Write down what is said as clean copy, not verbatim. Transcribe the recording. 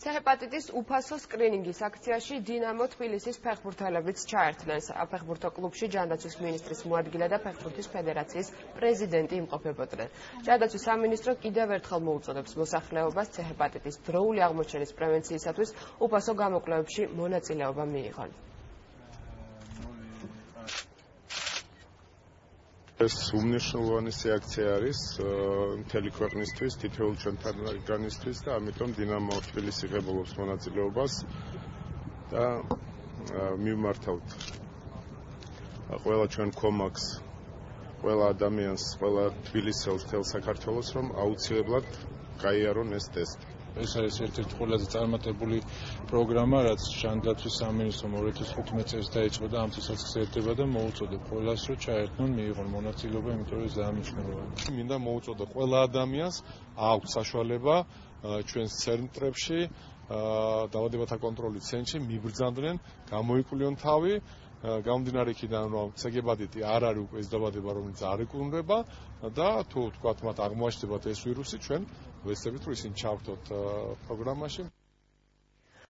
C-ჰეპატიტის უფასო სკრინინგის აქციაში დინამო თბილისის ფეხბურთელებიც ჩაერთნენ. საფეხბურთო კლუბში ჯანდაცვის მინისტრის მოადგილე და ფეხბურთის ფედერაციის პრეზიდენტი იმყოფებოდნენ. ჯანდაცვის სამინისტრო კიდევ ერთხელ მოუწოდებს მოსახლეობას C-ჰეპატიტის დროული აღმოჩენის პრევენციისათვის უფასო გამოკვლევებში მონაწილეობა მიიღონ. ეს უმნიშვნელოვანესი აქცია არის მთელი ქვეყნისთვის, თითოეულ ჩვენთანგანისთვის და ამიტომ დინამო თბილისი ღებულობს მონაწილეობას და მივმართავთ ყველა ჩვენ კომაკს, ყველა ადამიანს, ყველა თბილისელს, მთელ საქართველოს, რომ აუცილებლად გაიარონ ეს ტესტი. ეს არის ერთ-ერთი ყველაზე წარმატებული პროგრამა, რაც ჯანდაცვის სამინისტრომ 2015 წელს დაიწყო და ამ წელსაც გრძელდება და მოუწოდებ ყველას, რომ ჩაერთონ, მიიღონ მონაწილეობა, იმიტომ რომ ძალიან მნიშვნელოვანია. მინდა მოუწოდო ყველა ადამიანს აქვს საშუალება ჩვენს ცენტრებში, დაავადებათა კონტროლის ცენტრში მიბრძანდნენ, გამოიკვლიონ თავი. გამომდინარე იქიდან, რომ C-ჰეპატიტი არ არის უკვე ეს დაავადება, რომელიც არ ეკურნება და თუ თქვათ მათ აღმოაჩნდებათ ეს ვირუსი, ჩვენ ვეცდებით, რომ ისინი ჩავთოთ პროგრამაში.